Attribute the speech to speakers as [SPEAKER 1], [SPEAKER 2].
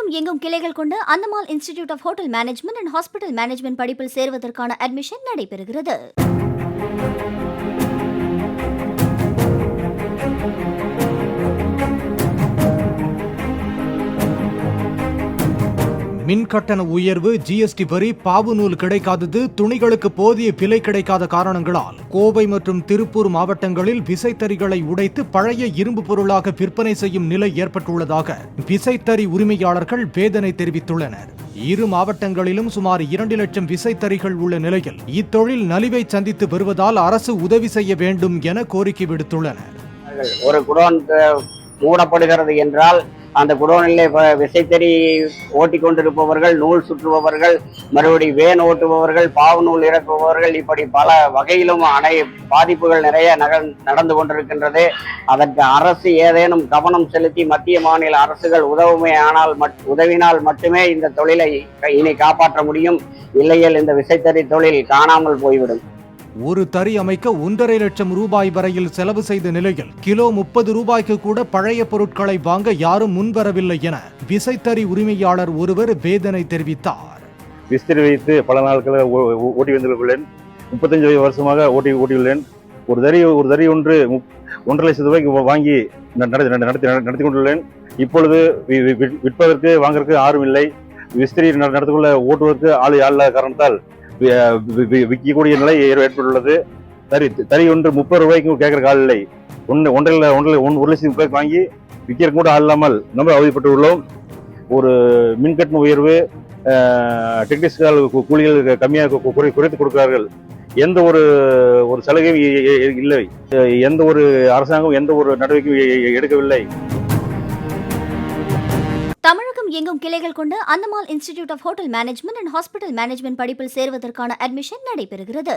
[SPEAKER 1] தமிழகம் எங்கும் கிளைகள் கொண்டு அந்தமால் institute of hotel management and hospital management படிப்பில் சேர்வதற்கான அட்மிஷன் நடைபெறுகிறது.
[SPEAKER 2] மின் கட்டண உயர்வு, ஜிஎஸ்டி வரி, பாவு நூல் கிடைக்காதது, துணிகளுக்கு போதிய விலை கிடைக்காத காரணங்களால் கோவை மற்றும் திருப்பூர் மாவட்டங்களில் விசைத்தறிகளை உடைத்து பழைய இரும்பு பொருளாக விற்பனை செய்யும் நிலை ஏற்பட்டுள்ளதாக விசைத்தறி உரிமையாளர்கள் வேதனை தெரிவித்துள்ளனர். இரு மாவட்டங்களிலும் சுமார் 2 லட்சம் விசைத்தறிகள் உள்ள நிலையில் இத்தொழில் நலிவை சந்தித்து வருவதால் அரசு உதவி செய்ய வேண்டும் என கோரிக்கை விடுத்துள்ளனர்.
[SPEAKER 3] ஒரு குடோன் மூடப்படுகிறது என்றால் அந்த குடோனிலே விசைத்தறி ஓட்டி கொண்டிருப்பவர்கள், நூல் சுற்றுபவர்கள், மறுபடி வேன் ஓட்டுபவர்கள், பாவு நூல் இறக்குபவர்கள், இப்படி பல வகையிலும் பாதிப்புகள் நிறைய நடந்து கொண்டிருக்கின்றது. அதற்கு அரசு ஏதேனும் கவனம் செலுத்தி மத்திய மாநில அரசுகள் உதவினால் மட்டுமே இந்த தொழிலை இனி காப்பாற்ற முடியும். இல்லையேல் இந்த விசைத்தறி தொழில் காணாமல் போய்விடும்.
[SPEAKER 2] ஒரு தறி அமைக்க 1.5 லட்சம் ரூபாய் வரையில் செலவு செய்த நிலையில் கிலோ 30 ரூபாய்க்கு கூட பழைய பொருட்களை வாங்க யாரும் முன்வரவில்லை என விசைத்தறி உரிமையாளர் ஒருவர் வேதனை தெரிவித்தார்.
[SPEAKER 4] விஸ்திரி வைத்து பல நாட்கள் ஓட்டி வந்துள்ளேன். 35 வருஷமாக ஓட்டியுள்ளேன். ஒரு தறி ஒன்று 1.5 லட்சம் ரூபாய்க்கு வாங்கி நடத்தி கொண்டுள்ளேன். இப்பொழுது விற்பதற்கு வாங்கறதுக்கு யாரும் இல்லை. விஸ்திரி நடத்திக்கொள்ள ஓட்டுவதற்கு ஆள் இல்லாத காரணத்தால் விற்கக்கூடிய நிலை ஏற்பட்டுள்ளது. தறி ஒன்று 30 ரூபாய்க்கு கேட்கிற கால் இல்லை. 1 லட்சம் ரூபாய்க்கு வாங்கி விற்கிறதுக்கு கூட ஆள் இல்லாமல் நம்ம அவதிப்பட்டு உள்ளோம். ஒரு மின்கட்டண உயர்வு, டெக்னீஷியன் கூலிகள் கம்மியாக குறைத்து கொடுக்கிறார்கள். எந்த ஒரு சலுகையும் இல்லை. எந்த ஒரு அரசாங்கம் எந்த ஒரு நடவடிக்கையும் எடுக்கவில்லை.
[SPEAKER 1] தமிழகம் எங்கும் கிளைகள் கொண்டு அந்தமால் institute of hotel management and hospital management படிப்பில் சேர்வதற்கான அட்மிஷன் நடைபெறுகிறது.